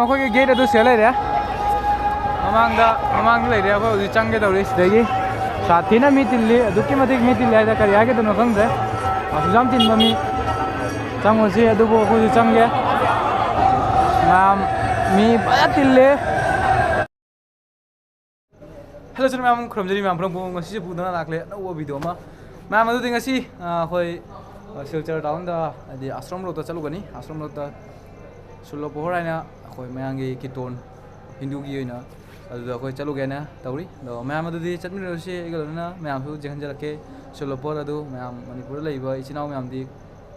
अखोई गेट अदु से लेरे ममांग लेरे अखोई चंगे तौरी सिदगी साथीना मी तिल्ली अदुकी मतिक मी तिल्ली हाइदा करी हागे तनो खंगदे असुजाम तिनबा मी चंगोसी अदुबो अखोई चंगे मैम मी बया तिल्ले हेलो सर मैम खुरमजरी मैम फ्रम ngasi पुदना लाखले नव वीडियो मा मैम अदु ngasi अखोई सिलचर टाउन दा दि आश्रम रोड ता चलुगनी आश्रम रोड ता सुलो पोहर आइना अखोई मयांगी कितोन हिंदू की होइना अदु अखोई चलुगेना तौरी दो मैम अदु दि चटमिनोसी इगलना मैम सु जेहनजरके सुलो पोहर अदु मैम मणिपुर लैबा इचिनाव मैम दि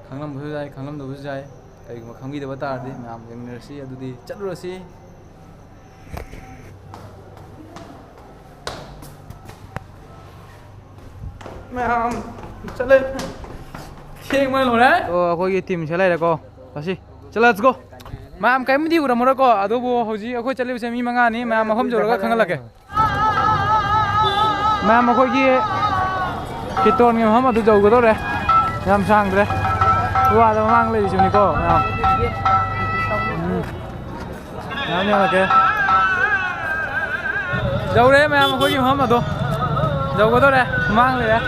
खंगलमबु जाय खंगलमदबु जाय कईगुम खंगीदबा तारदि मैम जेंगनरसी अदु दि चलुरसी मैम चले ठीक मन हो रहा है तो अखोई टीम चले रे को बसी चलो लेट्स गो मैम कईमदी उरमरो को अदुबो हौजी अखोई चलिबसे मी मंगानी मैम मफम जोरगा खंगलके मैम अखोई की कितोन के हम अदु जौगदोरे याम सांगद्रे वादा मांग लेजिसुनी को मैम यालके जौरे मैम अखोई की हम अदु जौगदोरे मांग ले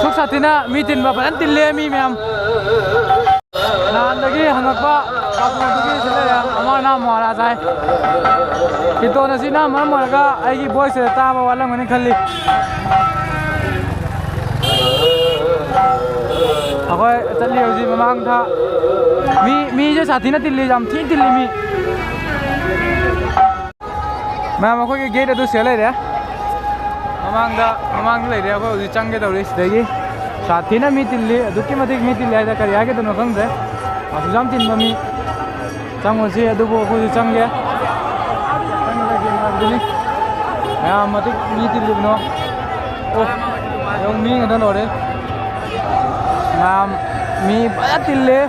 सुख साथीना मी तिनबा फजन तिल्ले मी मैम नानदगी हंगकपा कापुदगी चले अमर नाम मारा जाय कितोन असिना मरम मरगा आइगी वॉइस ताबा वाला मने खल्ली अखोई चली हौजी ममांग था मी जे साथीना तिल्ली जाम थी तिल्ली मी मैम अखोई गेट अदु से लेरे ममांग लेरे अखोई चंगे तौरी सिदगी साथीना मी तिल्ली अदुकी मतिक मी तिल्ली हाइदा करी हागे तनो खंगदे असुजाम तिनबा मी चंगोसी अदुबो अखोई चंगे मैम मतिक मी तिल्ली बनो ओ यong मी ngada lore मैम मी बया तिल्ले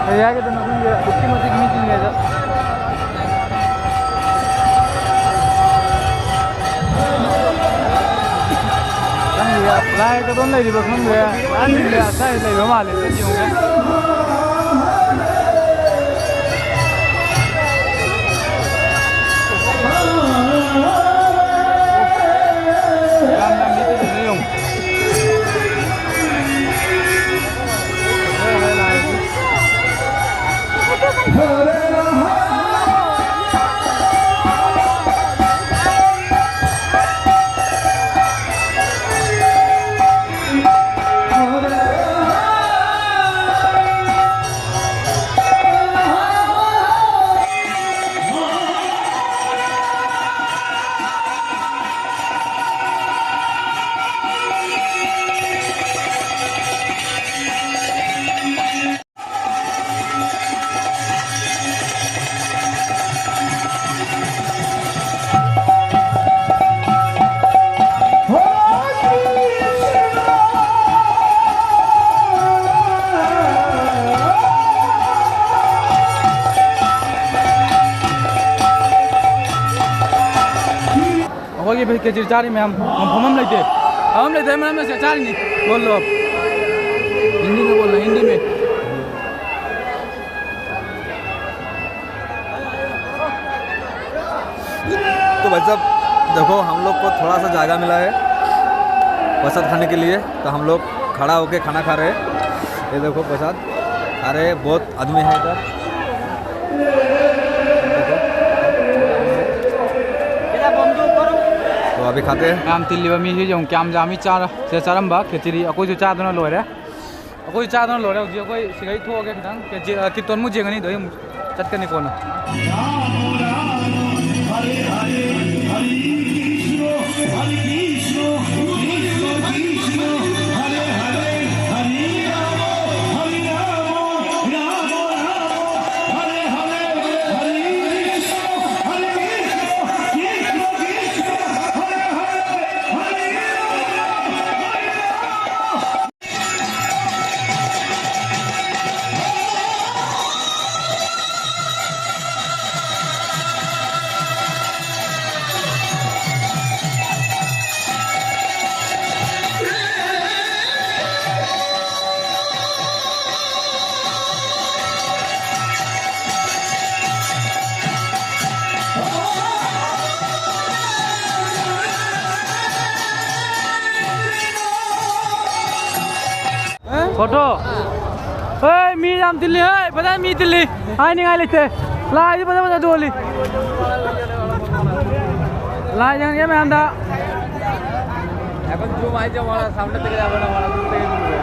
करी हागे तनो खंगदे अदुकी मतिक मी तिल्ली हाइदा लाइक तो नहीं दिबो खंग रे आनी ले साइ ले माले ले जियोगे ये भाई केजी चारी में हम लेते मैम से चारी नहीं बोल लो आप हिंदी में बोलना हिंदी में तो भाई साहब देखो हम लोग को थोड़ा सा जगह मिला है प्रसाद खाने के लिए तो हम लोग खड़ा होके खाना खा रहे हैं ये देखो प्रसाद अरे बहुत आदमी है इधर तो अभी खाते हैं मैम तिल्ली मी ही जो क्या जामी चार से चारम्बा खिचड़ी अकोई जो चादना लोरे अकोई चादना लोरे जी अकोई सिगाई थोगे खितांग कितोन मु जेंगनी दो चटकनी कोना फोटो ฮ้ยมียามติลีเฮ้ยปะได้มีติลีไอ้นี่ไงเลยเตลายปะปะดูลีลายยังยังไม่ทำได้এখন জুম আইছে মারা সামনে থেকে যাবে না মারা দূর থেকে ঘুরবে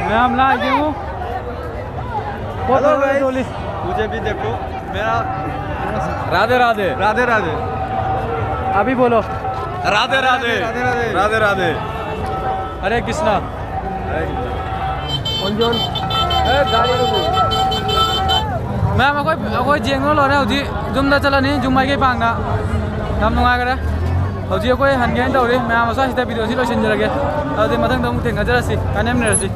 मैं हम ला हूँ हेलो गाइस मुझे भी देखो मेरा राधे राधे राधे राधे अभी बोलो राधे राधे राधे राधे हरे कृष्णा अंजन ए गाड़ी रुको मैं कोई जेंगो लो रहा हूँ जी जुम दा चला नहीं जुम आई के पांगा हम नुआ करे हौजी कोई हन गए तो रे मैं मसा सीधा वीडियो सी लो चेंज लगे अदे मथंग दम थे नजर सी काने में रसी